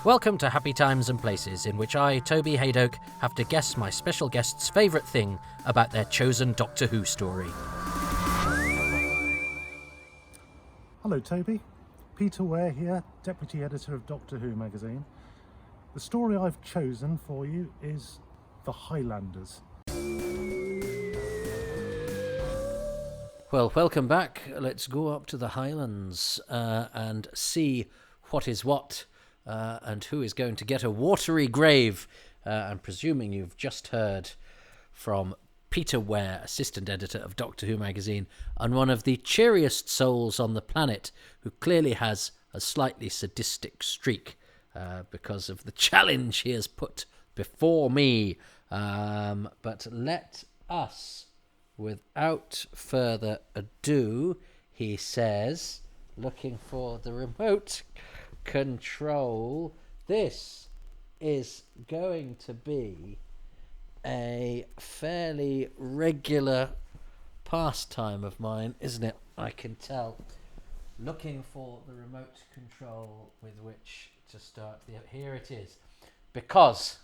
Welcome to Happy Times and Places, in which I, Toby Hadoke, have to guess my special guest's favourite thing about their chosen Doctor Who story. Hello Toby, Peter Ware here, Deputy Editor of Doctor Who magazine. The story I've chosen for you is The Highlanders. Well, welcome back. Let's go up to the Highlands and see what is what and who is going to get a watery grave. I'm presuming you've just heard from Peter Ware, Assistant Editor of Doctor Who magazine, and one of the cheeriest souls on the planet, who clearly has a slightly sadistic streak because of the challenge he has put before me. But let us, without further ado, he says, looking for the remote control, this is going to be a fairly regular pastime of mine, isn't it? I can tell. Looking for the remote control with which to start. Here it is. Because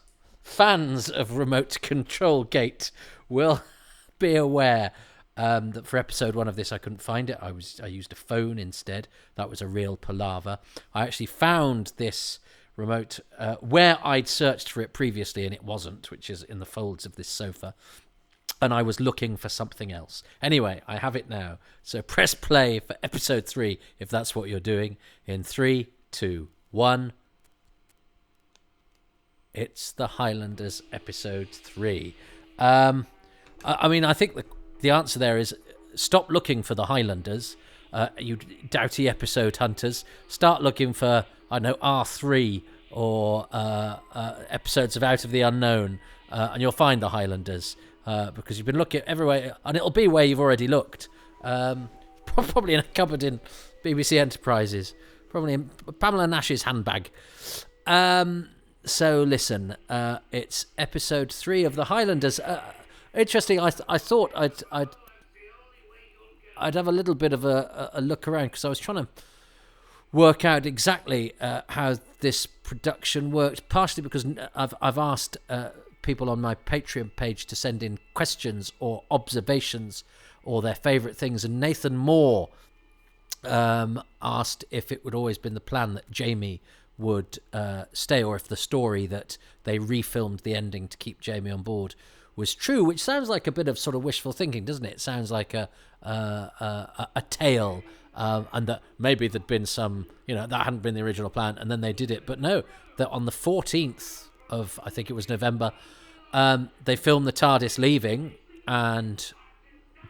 fans of Remote Control Gate will be aware that for episode 1 of this I couldn't find it. I used a phone instead. That was a real palaver. I actually found this remote where I'd searched for it previously and it wasn't, which is in the folds of this sofa, and I was looking for something else. Anyway, I have it now, so press play for episode 3 if that's what you're doing. In 3, 2, 1. It's The Highlanders episode 3. I mean, I think the answer there is stop looking for the Highlanders, you doughty episode hunters. Start looking for, I don't know, R3 or episodes of Out of the Unknown, and you'll find the Highlanders, because you've been looking everywhere, and it'll be where you've already looked. Probably in a cupboard in BBC Enterprises, probably in Pamela Nash's handbag. So listen, it's episode 3 of the Highlanders. Interesting. I thought I'd have a little bit of a look around, because I was trying to work out exactly how this production worked. Partially because I've asked people on my Patreon page to send in questions or observations or their favourite things, and Nathan Moore asked if it would always been the plan that Jamie would stay, or if the story that they refilmed the ending to keep Jamie on board was true, which sounds like a bit of sort of wishful thinking, doesn't it? It sounds like a tale, and that maybe there'd been some, that hadn't been the original plan, and then they did it. But no, that on the 14th of, I think it was November, they filmed the TARDIS leaving, and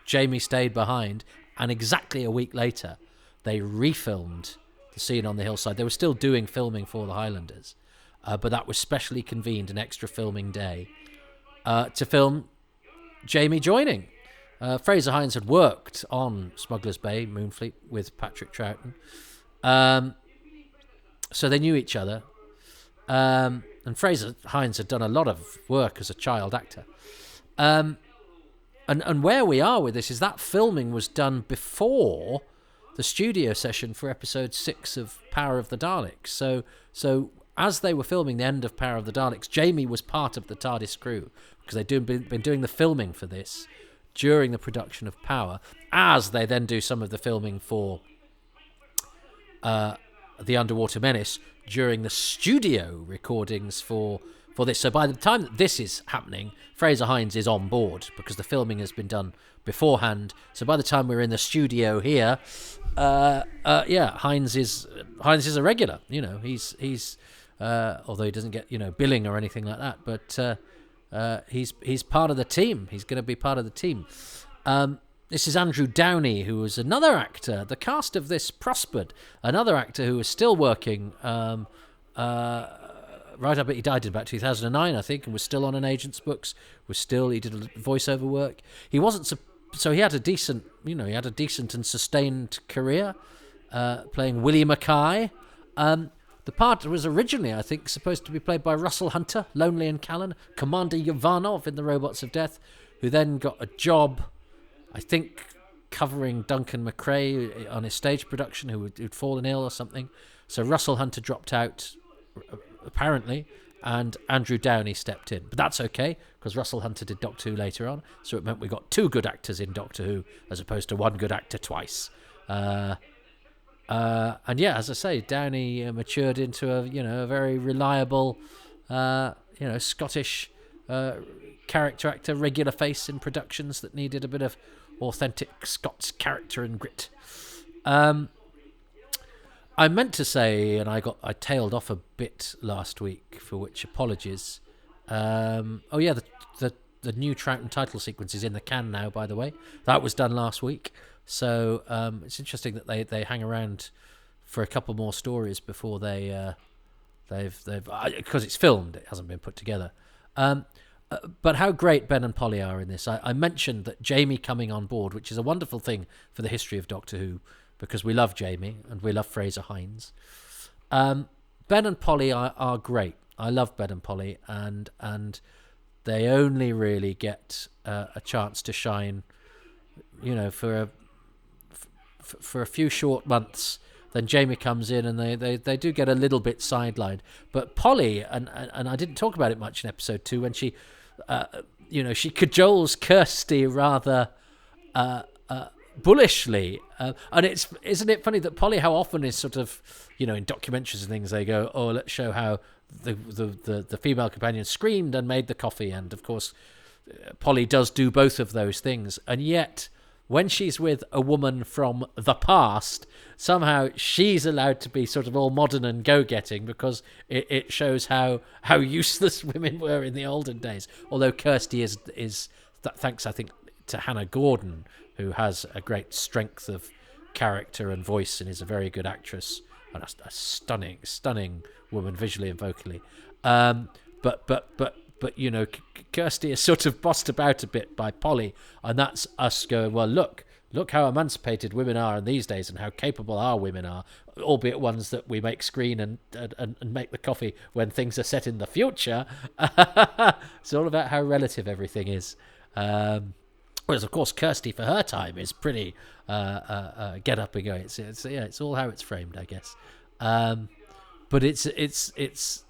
Jamie stayed behind, and exactly a week later, they refilmed the scene on the hillside. They were still doing filming for the Highlanders, but that was specially convened, an extra filming day, to film Jamie joining. Fraser Hines had worked on Smuggler's Bay, Moonfleet, with Patrick Troughton. So they knew each other. And Fraser Hines had done a lot of work as a child actor. And where we are with this is that filming was done before the studio session for episode 6 of Power of the Daleks. So as they were filming the end of Power of the Daleks, Jamie was part of the TARDIS crew, because they'd been doing the filming for this during the production of Power, as they then do some of the filming for The Underwater Menace during the studio recordings for this. So by the time that this is happening, Fraser Hines is on board, because the filming has been done beforehand. So by the time we're in the studio here, Hines is a regular. He's although he doesn't get billing or anything like that, but he's part of the team. He's going to be part of the team. This is Andrew Downey, who was another actor. The cast of this prospered. Another actor who was still working right up. He died in about 2009, I think, and was still on an agent's books. He did voiceover work. He wasn't so he had a decent, and sustained career, playing Willie Mackay. The part was originally, I think, supposed to be played by Russell Hunter, Lonely and Callan, Commander Yovanov in The Robots of Death, who then got a job, I think, covering Duncan McRae on his stage production, who'd fallen ill or something. So Russell Hunter dropped out apparently, and Andrew Downey stepped in. But that's okay, because Russell Hunter did Doctor Who later on, so it meant we got 2 good actors in Doctor Who as opposed to 1 good actor twice. And yeah, as I say, Downey matured into a very reliable, Scottish character actor, regular face in productions that needed a bit of authentic Scots character and grit. I meant to say, and I tailed off a bit last week, for which apologies. The new Troughton title sequence is in the can now, by the way. That was done last week. So it's interesting that they hang around for a couple more stories before they've because it's filmed, it hasn't been put together. But how great Ben and Polly are in this. I mentioned that Jamie coming on board, which is a wonderful thing for the history of Doctor Who, because we love Jamie and we love Fraser Hines. Ben and Polly are great. I love Ben and Polly, and they only really get a chance to shine, for a few short months. Then Jamie comes in and they do get a little bit sidelined. But Polly, and I didn't talk about it much in episode 2, when she, she cajoles Kirsty rather bullishly. And isn't it funny that Polly, how often is sort of, in documentaries and things, they go, oh, let's show how the female companion screamed and made the coffee. And of course, Polly does do both of those things. And yet, when she's with a woman from the past, somehow she's allowed to be sort of all modern and go-getting, because it shows how useless women were in the olden days. Although Kirsty is thanks, I think, to Hannah Gordon, who has a great strength of character and voice and is a very good actress and a stunning woman visually and vocally. But Kirsty is sort of bossed about a bit by Polly, and that's us going, well, look how emancipated women are in these days and how capable our women are, albeit ones that we make screen and make the coffee when things are set in the future. It's all about how relative everything is. Whereas, of course, Kirsty for her time is pretty get up and go. It's all how it's framed, I guess. But it's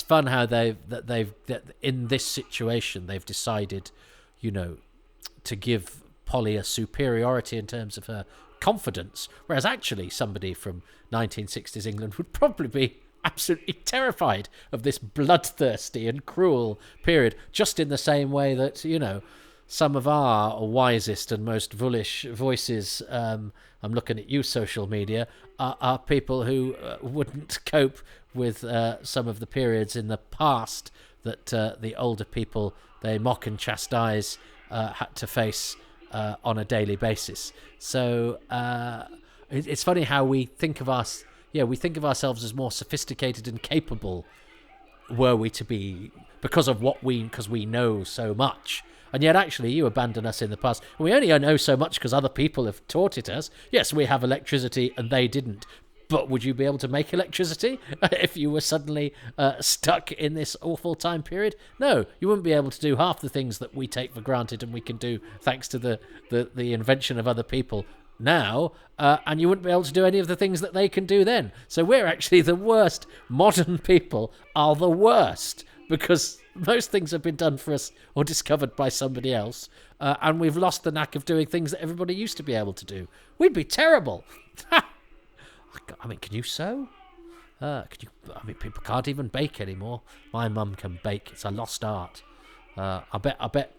fun how that in this situation they've decided, to give Polly a superiority in terms of her confidence, whereas actually somebody from 1960s England would probably be absolutely terrified of this bloodthirsty and cruel period, just in the same way that, some of our wisest and most bullish voices, I'm looking at you, social media, are people who wouldn't cope with some of the periods in the past that the older people they mock and chastise had to face on a daily basis. So it's funny how we think of ourselves as more sophisticated and capable, were we to be, because we know so much. And yet, actually, you abandon us in the past. We only know so much because other people have taught it us. Yes, we have electricity and they didn't. But would you be able to make electricity if you were suddenly stuck in this awful time period? No, you wouldn't be able to do half the things that we take for granted and we can do thanks to the invention of other people now. And you wouldn't be able to do any of the things that they can do then. So we're actually the worst. Modern people are the worst, because most things have been done for us or discovered by somebody else, and we've lost the knack of doing things that everybody used to be able to do. We'd be terrible. I mean, can you sew? People can't even bake anymore. My mum can bake. It's a lost art. I bet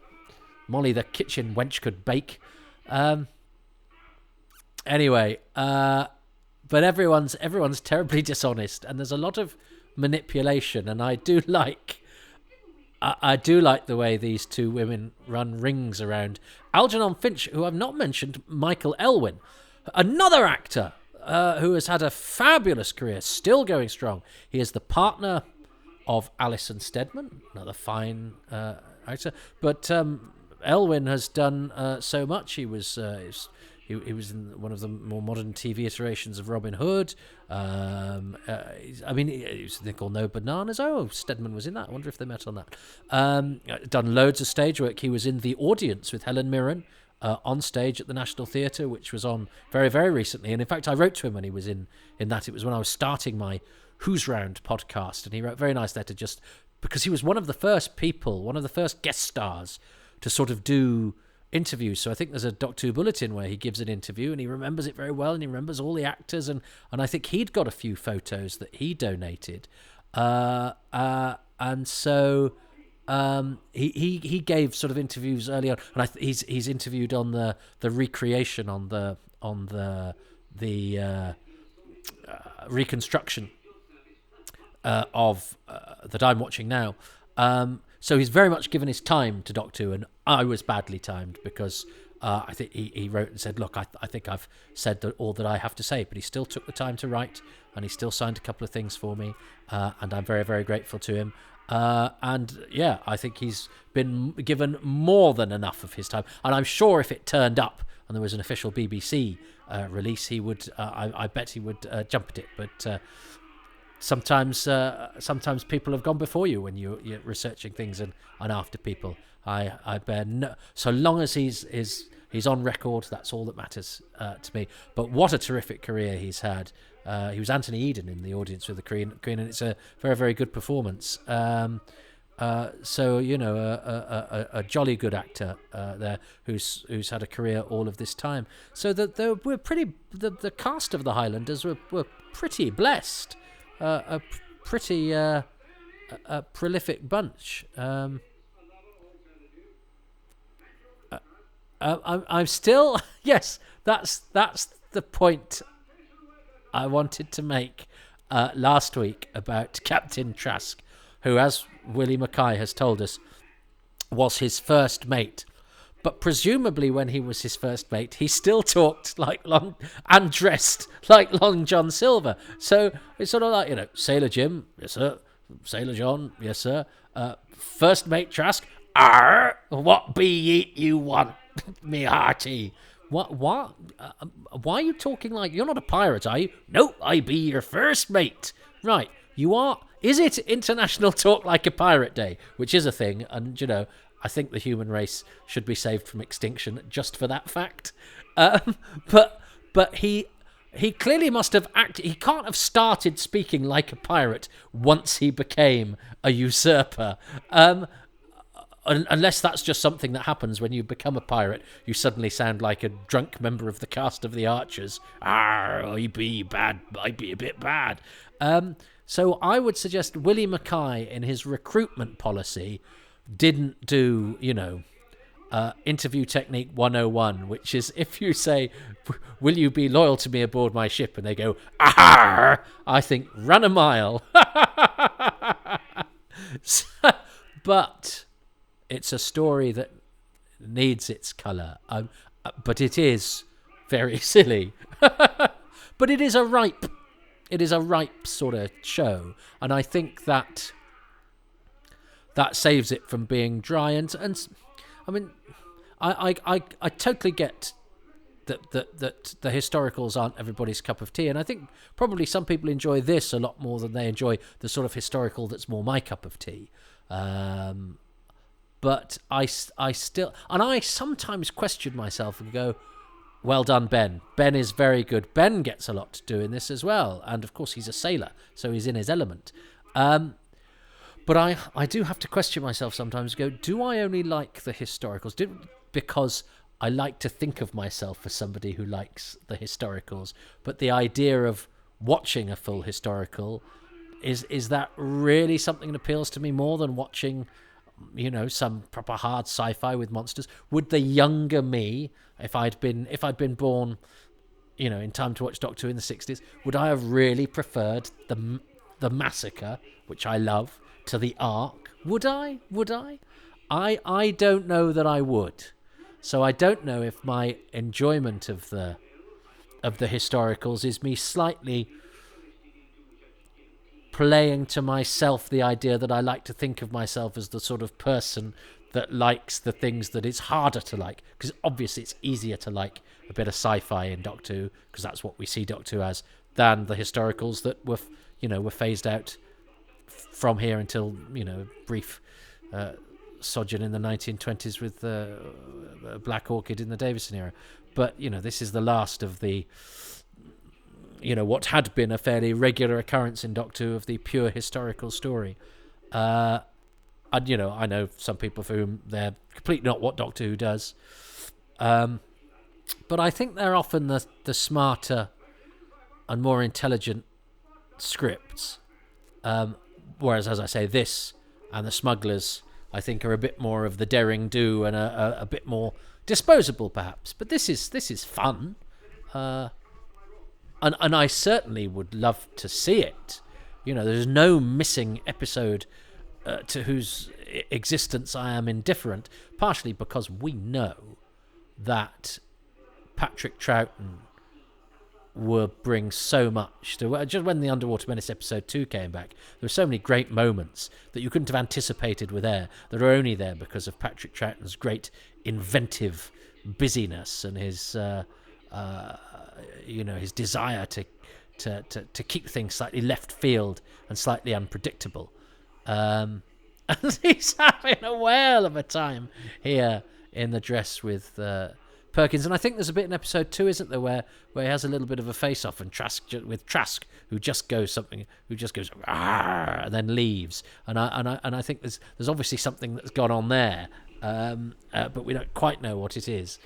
Molly the kitchen wench could bake. Anyway, but everyone's terribly dishonest, and there's a lot of manipulation, and I do like the way these two women run rings around Algernon Finch, who I've not mentioned, Michael Elwyn, another actor who has had a fabulous career, still going strong. He is the partner of Alison Steadman, another fine actor. But Elwyn has done so much. He was in one of the more modern TV iterations of Robin Hood. He was Nickel No Bananas. Oh, Steadman was in that. I wonder if they met on that. Done loads of stage work. He was in The Audience with Helen Mirren on stage at the National Theatre, which was on very, very recently. And in fact, I wrote to him when he was in that. It was when I was starting my Who's Round podcast, and he wrote a very nice letter just because he was one of the first guest stars to sort of do interviews. So I think there's a Doctor Who bulletin where he gives an interview and he remembers it very well, and he remembers all the actors, and I think he'd got a few photos that he donated, and so he gave sort of interviews early on, and he's interviewed on the recreation on the reconstruction of that I'm watching now. So he's very much given his time to Doctor Who, and I was badly timed because I think he wrote and said, look, I think I've said all that I have to say, but he still took the time to write, and he still signed a couple of things for me, and I'm very, very grateful to him. And yeah, I think he's been given more than enough of his time, and I'm sure if it turned up and there was an official BBC release, he would. I bet he would jump at it. But sometimes people have gone before you when you're researching things and after people. I bear no. So long as he's on record, that's all that matters to me. But what a terrific career he's had. He was Anthony Eden in the audience with the Queen, and it's a very, very good performance. So a jolly good actor there who's had a career all of this time. So that we're pretty. The cast of the Highlanders were pretty blessed. A pretty a prolific bunch. I'm still yes. That's the point I wanted to make last week about Captain Trask, who, as Willie Mackay has told us, was his first mate. But presumably when he was his first mate, he still talked like Long and dressed like Long John Silver. So it's sort of like, Sailor Jim, yes sir. Sailor John, yes sir. First mate Trask, arr, what be it you want, me hearty? What? Why are you talking like you're not a pirate, are you? No, I be your first mate. Right, you are. Is it International Talk Like a Pirate Day, which is a thing, and I think the human race should be saved from extinction just for that fact. But he clearly must have acted. He can't have started speaking like a pirate once he became a usurper. Unless that's just something that happens when you become a pirate. You suddenly sound like a drunk member of the cast of the Archers. I be bad. I be a bit bad. So I would suggest Willie Mackay, in his recruitment policy, didn't do, interview technique 101, which is if you say, will you be loyal to me aboard my ship? And they go, ah, I think run a mile. But it's a story that needs its colour. But it is very silly. But it is a ripe sort of show. And I think that saves it from being dry. And I mean, I totally get that the historicals aren't everybody's cup of tea. And I think probably some people enjoy this a lot more than they enjoy the sort of historical that's more my cup of tea. But I still... And I sometimes question myself and go, well done, Ben. Ben is very good. Ben gets a lot to do in this as well. And, of course, he's a sailor, so he's in his element. But I do have to question myself sometimes and go, do I only like the historicals? Because I like to think of myself as somebody who likes the historicals. But the idea of watching a full historical, is that really something that appeals to me more than watching... some proper hard sci-fi with monsters? Would the younger me, if I'd been born, in time to watch Doctor Who in the 60s, would I have really preferred the massacre, which I love, to the Ark? Would I? I don't know that I would. So I don't know if my enjoyment of the historicals is me slightly playing to myself the idea that I like to think of myself as the sort of person that likes the things that it's harder to like. Because obviously it's easier to like a bit of sci-fi in Doctor Who, because that's what we see Doctor Who as, than the historicals that were phased out from here until, brief sojourn in the 1920s with Black Orchid in the Davison era. But, this is the last of the what had been a fairly regular occurrence in Doctor Who of the pure historical story. And, I know some people for whom they're completely not what Doctor Who does. But I think they're often the smarter and more intelligent scripts. Whereas, as I say, this and The Smugglers, I think, are a bit more of the daring do and a bit more disposable, perhaps. But this is fun. And I certainly would love to see it. There's no missing episode to whose existence I am indifferent, partially because we know that Patrick Troughton will bring so much to... Just when the Underwater Menace episode 2 came back, there were so many great moments that you couldn't have anticipated were there, that are only there because of Patrick Troughton's great inventive busyness and his his desire to keep things slightly left field and slightly unpredictable. And he's having a whale of a time here in the dress with Perkins. And I think there's a bit in episode 2, isn't there, where he has a little bit of a face-off and Trask who just goes "Arr!" and then leaves. And I think there's obviously something that's gone on there, but we don't quite know what it is.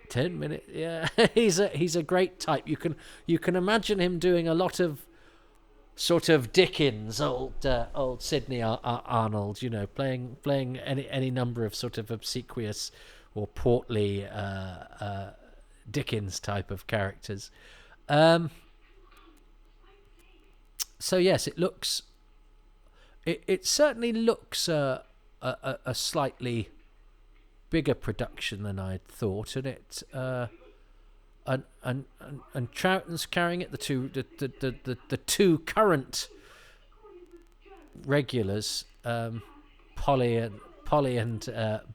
10 minutes, yeah. he's a great type. You can imagine him doing a lot of sort of Dickens, old Sidney Arnold, playing any number of sort of obsequious or portly Dickens type of characters. So yes, it certainly looks a slightly bigger production than I'd thought, and it and Troughton's carrying it. The two current regulars, Polly and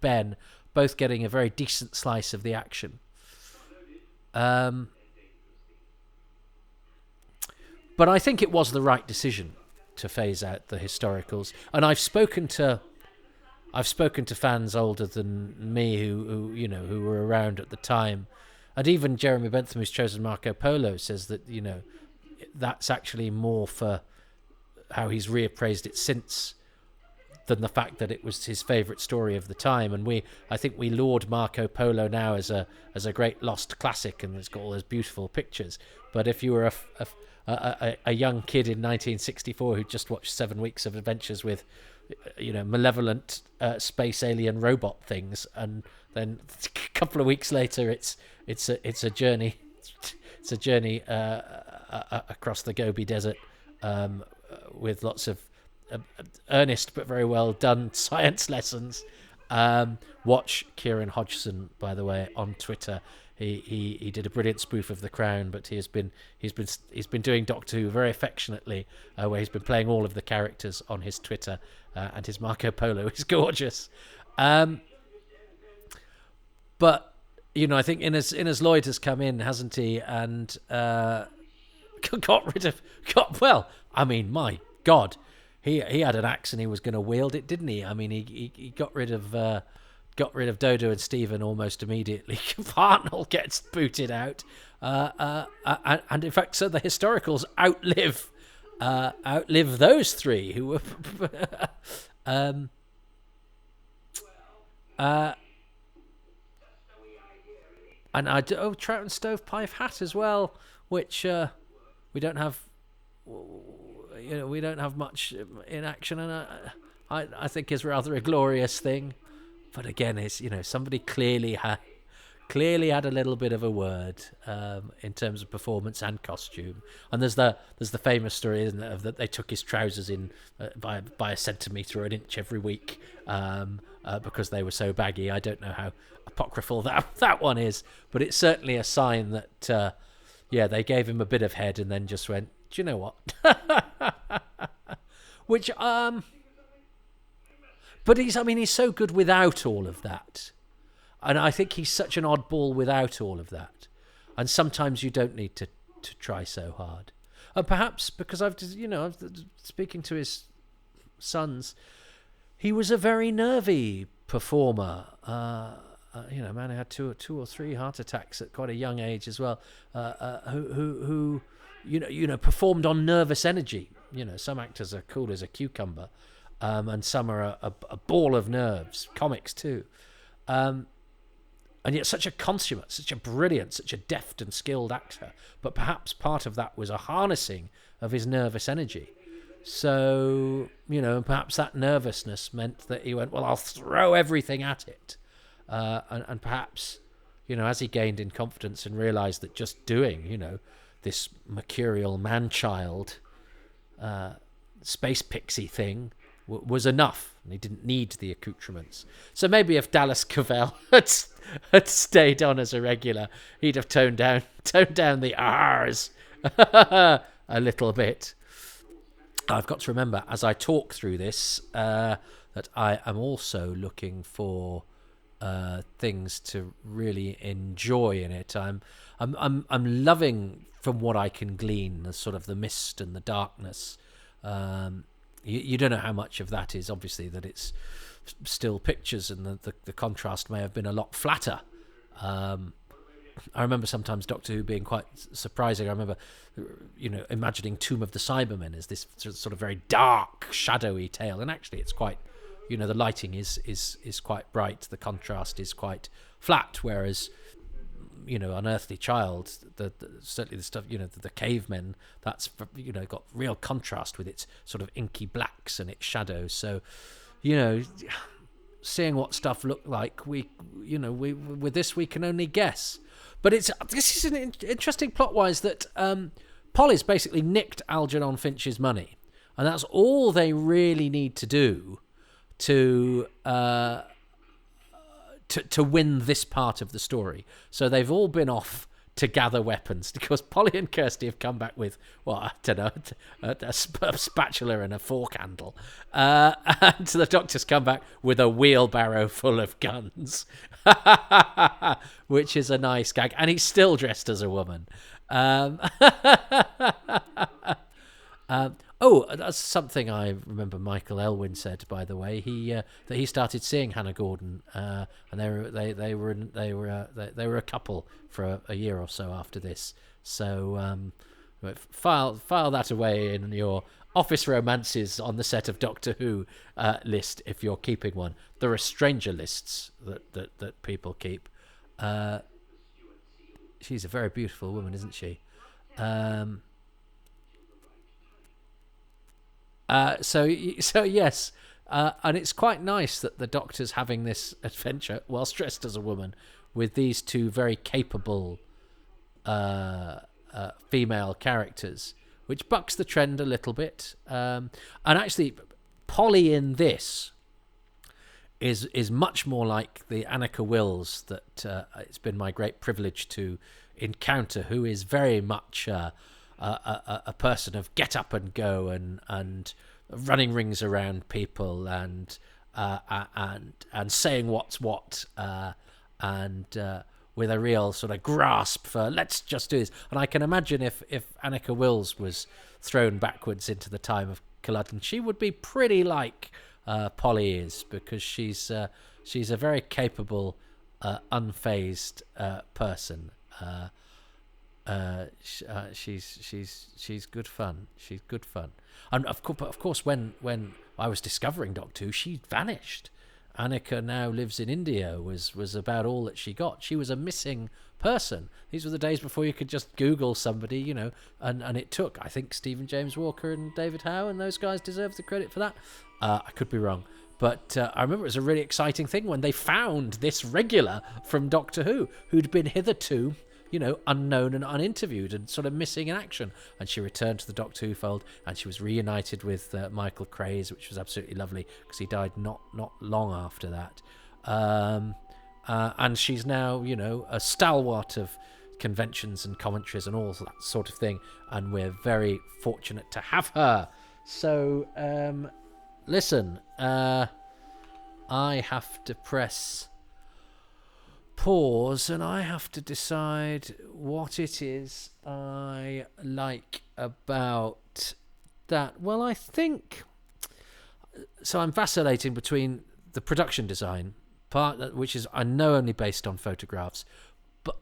Ben, both getting a very decent slice of the action. But I think it was the right decision to phase out the historicals, and I've spoken to fans older than me who were around at the time. And even Jeremy Bentham, who's chosen Marco Polo, says that, that's actually more for how he's reappraised it since than the fact that it was his favourite story of the time. And I think we laud Marco Polo now as a great lost classic, and it's got all those beautiful pictures. But if you were a young kid in 1964 who just watched 7 weeks of adventures with, malevolent space alien robot things, and then a couple of weeks later it's a journey across the Gobi Desert with lots of earnest but very well done science lessons. Watch Kieran Hodgson, by the way, on Twitter. He did a brilliant spoof of The Crown, but he's been doing Doctor Who very affectionately, where he's been playing all of the characters on his Twitter, and his Marco Polo is gorgeous. But I think Innes Lloyd has come in, hasn't he, and my God, he had an axe and he was going to wield it, didn't he? I mean, he got rid of Dodo and Stephen almost immediately. Hartnell gets booted out, and in fact, so the historicals outlive those three who were. And Troughton Stovepipe Hat as well, which we don't have. We don't have much in action, and I think is rather a glorious thing. But again, it's somebody clearly had a little bit of a word in terms of performance and costume. And there's the famous story, isn't it, of that they took his trousers in by a centimetre or an inch every week because they were so baggy. I don't know how apocryphal that one is, but it's certainly a sign that they gave him a bit of head and then just went, do you know what? Which but he's so good without all of that. And I think he's such an oddball without all of that. And sometimes you don't need to try so hard. And perhaps because I've speaking to his sons, he was a very nervy performer. a man who had two or three heart attacks at quite a young age as well, who performed on nervous energy. Some actors are cool as a cucumber, and some are a ball of nerves. Comics too, and yet such a consummate, such a brilliant, such a deft and skilled actor. But perhaps part of that was a harnessing of his nervous energy. So, and perhaps that nervousness meant that he went, well, I'll throw everything at it. And perhaps, as he gained in confidence and realised that just doing, this mercurial man-child space pixie thing was enough, and he didn't need the accoutrements. So maybe if Dallas Cavell had stayed on as a regular, he'd have toned down the R's a little bit. I've got to remember as I talk through this that I am also looking for things to really enjoy in it. I'm loving, from what I can glean, the sort of the mist and the darkness. You don't know how much of that is obviously that it's still pictures, and the contrast may have been a lot flatter. I remember sometimes Doctor Who being quite surprising. I remember, imagining Tomb of the Cybermen as this sort of very dark, shadowy tale, and actually it's quite, the lighting is quite bright, the contrast is quite flat, whereas, Unearthly Child, certainly the stuff, the cavemen, that's, got real contrast with its sort of inky blacks and its shadows. So, seeing what stuff looked like, we with this we can only guess. But this is an interesting plot-wise that Polly's basically nicked Algernon Finch's money, and that's all they really need to do to win this part of the story. So they've all been off to gather weapons, because Polly and Kirsty have come back with, I don't know, a spatula and a fork handle. And the Doctor's come back with a wheelbarrow full of guns, which is a nice gag. And he's still dressed as a woman. That's something I remember Michael Elwyn said, by the way. That he started seeing Hannah Gordon, and they were a couple for a year or so after this. So file that away in your office romances on the set of Doctor Who list, if you're keeping one. There are stranger lists that people keep. She's a very beautiful woman, isn't she? So yes, and it's quite nice that the Doctor's having this adventure whilst dressed as a woman with these two very capable female characters, which bucks the trend a little bit. And actually, Polly in this is much more like the Annika Wills that it's been my great privilege to encounter, who is very much a person of get up and go and running rings around people and saying what's what, and with a real sort of grasp for let's just do this. And I can imagine if Annika Wills was thrown backwards into the time of Culloden, she would be pretty like Polly is, because she's a very capable, unfazed person. She's good fun. She's good fun. And of course, when I was discovering Doctor Who, she vanished. Annika now lives in India was about all that she got. She was a missing person. These were the days before you could just Google somebody, and it took, I think, Stephen James Walker and David Howe and those guys deserve the credit for that. I could be wrong. But I remember it was a really exciting thing when they found this regular from Doctor Who who'd been hitherto, unknown and uninterviewed and sort of missing in action. And she returned to the Doctor Who fold, and she was reunited with Michael Craze, which was absolutely lovely because he died not long after that. And she's now, a stalwart of conventions and commentaries and all that sort of thing. And we're very fortunate to have her. So, listen, I have to press pause, and I have to decide what it is I like about that. Well, I think so. I'm vacillating between the production design, which is, I know, only based on photographs,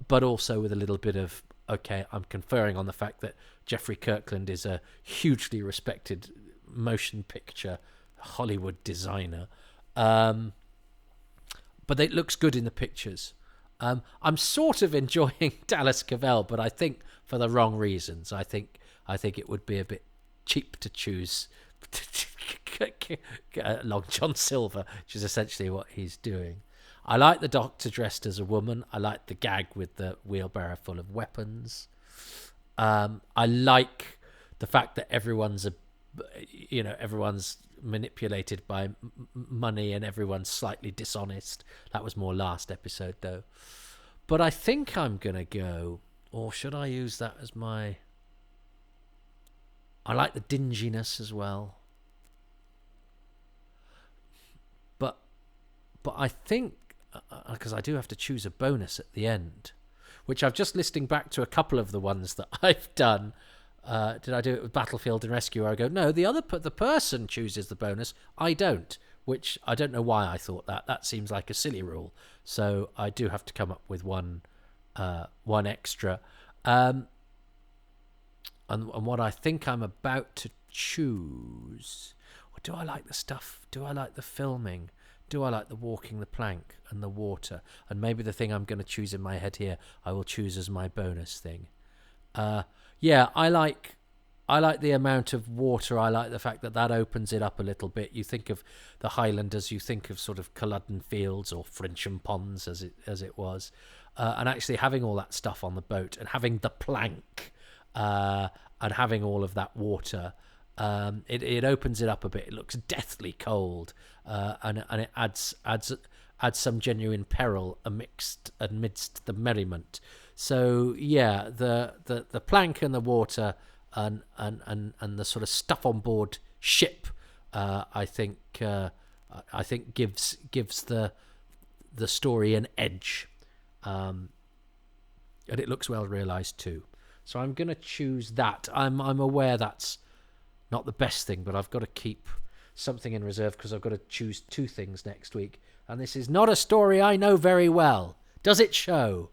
but also with a little bit of, okay, I'm conferring on the fact that Jeffrey Kirkland is a hugely respected motion picture Hollywood designer. But it looks good in the pictures. I'm sort of enjoying Dallas Cavell, but I think for the wrong reasons. I think it would be a bit cheap to choose Long John Silver, which is essentially what he's doing. I like the Doctor dressed as a woman. I like the gag with the wheelbarrow full of weapons. I like the fact that everyone's manipulated by money and everyone's slightly dishonest. That was more last episode, though. But I think I'm going to go, or should I use that as my... I like the dinginess as well. But I think, because I do have to choose a bonus at the end, which I've just listening back to a couple of the ones that I've done. Did I do it with Battlefield and Rescue? Where I go, no, the person chooses the bonus. I don't, which I don't know why I thought that. That seems like a silly rule. So I do have to come up with one extra. And what I think I'm about to choose... Do I like the stuff? Do I like the filming? Do I like the walking the plank and the water? And maybe the thing I'm going to choose in my head here, I will choose as my bonus thing. Yeah, I like the amount of water. I like the fact that opens it up a little bit. You think of the Highlanders, you think of sort of Culloden Fields or Frensham Ponds as it was. And actually having all that stuff on the boat and having the plank and having all of that water... It opens it up a bit. It looks deathly cold, and it adds some genuine peril amidst the merriment. So yeah, the plank and the water and the sort of stuff on board ship, I think gives the story an edge, and it looks well realised too. So I'm going to choose that. I'm aware that's not the best thing, but I've got to keep something in reserve because I've got to choose two things next week. And this is not a story I know very well. Does it show?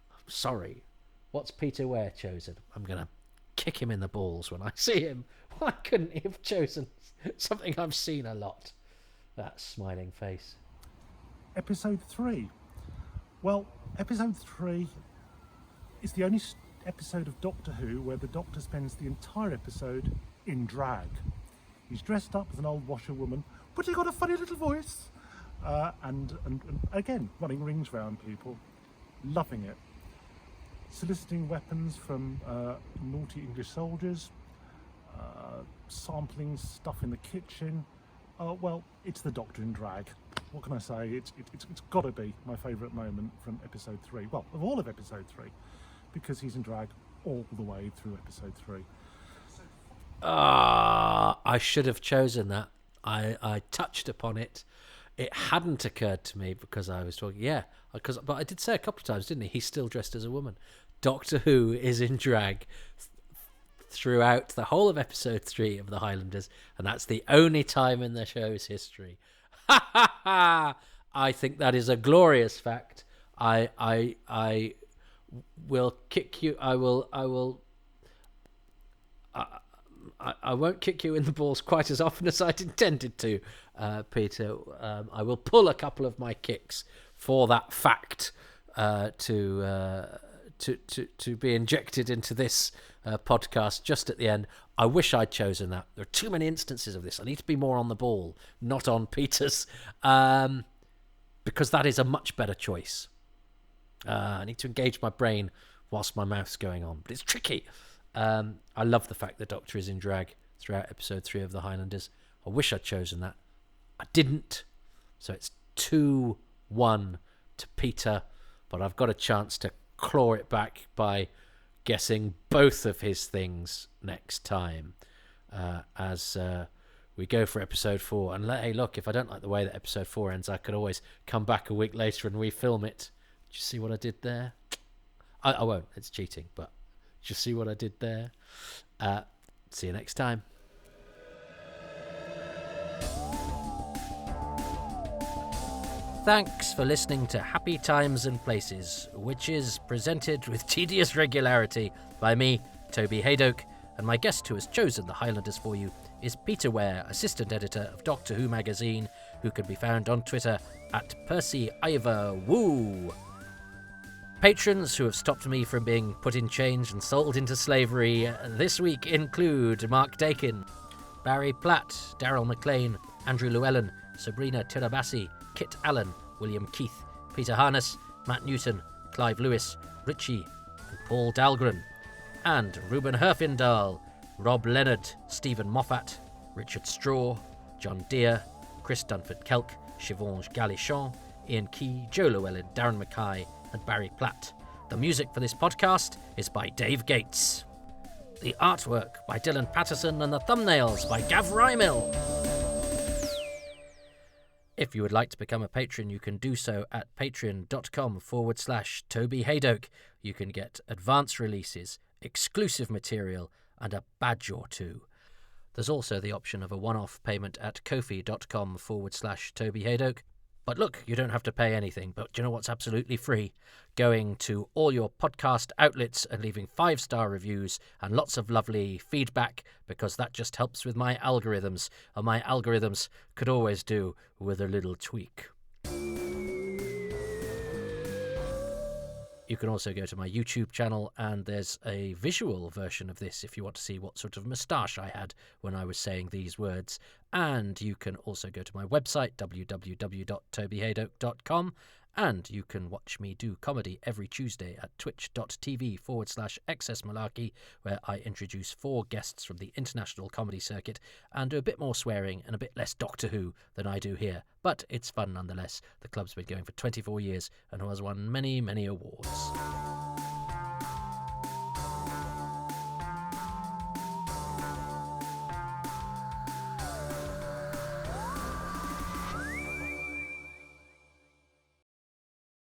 I'm sorry. What's Peter Ware chosen? I'm going to kick him in the balls when I see him. Why couldn't he have chosen something I've seen a lot? That smiling face. Episode 3. Well, episode 3 is the only episode of Doctor Who where the Doctor spends the entire episode in drag. He's dressed up as an old washerwoman, but he got a funny little voice, and again running rings round people, loving it, soliciting weapons from naughty English soldiers, sampling stuff in the kitchen. Well, it's the Doctor in drag. What can I say? It's got to be my favourite moment from episode 3. Well, of all of episode 3, because he's in drag all the way through episode 3. I should have chosen that. I touched upon it. It hadn't occurred to me because I was talking. Yeah, but I did say a couple of times, didn't he? He's still dressed as a woman. Doctor Who is in drag throughout the whole of episode 3 of the Highlanders, and that's the only time in the show's history. Ha ha ha! I think that is a glorious fact. I will kick you. I won't kick you in the balls quite as often as I'd intended to, Peter. I will pull a couple of my kicks for that fact to be injected into this podcast just at the end. I wish I'd chosen that. There are too many instances of this. I need to be more on the ball, not on Peter's, because that is a much better choice. I need to engage my brain whilst my mouth's going on, but it's tricky. I love the fact the Doctor is in drag throughout episode 3 of the Highlanders. I wish I'd chosen that. I didn't. So it's 2-1 to Peter, but I've got a chance to claw it back by guessing both of his things next time as we go for episode 4. And hey, look, if I don't like the way that episode 4 ends, I could always come back a week later and refilm it. Did you see what I did there? I won't. It's cheating, but did you see what I did there? See you next time. Thanks for listening to Happy Times and Places, which is presented with tedious regularity by me, Toby Hadoke, and my guest who has chosen the Highlanders for you is Peter Ware, assistant editor of Doctor Who magazine, who can be found on Twitter at PercyIvorWoo. Patrons who have stopped me from being put in chains and sold into slavery this week include Mark Dakin, Barry Platt, Daryl McLean, Andrew Llewellyn, Sabrina Tirabassi, Kit Allen, William Keith, Peter Harness, Matt Newton, Clive Lewis, Richie, and Paul Dahlgren, and Ruben Herfindahl, Rob Leonard, Stephen Moffat, Richard Straw, John Deere, Chris Dunford-Kelk, Siobhan Galichon, Ian Key, Joe Llewellyn, Darren Mackay, and Barry Platt. The music for this podcast is by Dave Gates. The artwork by Dylan Patterson and the thumbnails by Gav Rymil. If you would like to become a patron, you can do so at patreon.com/Toby Hadoke. You can get advance releases, exclusive material, and a badge or two. There's also the option of a one-off payment at kofi.com/Toby Hadoke. But look, you don't have to pay anything. But do you know what's absolutely free? Going to all your podcast outlets and leaving 5-star reviews and lots of lovely feedback, because that just helps with my algorithms. And my algorithms could always do with a little tweak. You can also go to my YouTube channel, and there's a visual version of this if you want to see what sort of moustache I had when I was saying these words. And you can also go to my website, www.tobyhadoke.com, and you can watch me do comedy every Tuesday at twitch.tv/excessmalarkey, where I introduce 4 guests from the international comedy circuit and do a bit more swearing and a bit less Doctor Who than I do here. But it's fun nonetheless. The club's been going for 24 years and has won many, many awards.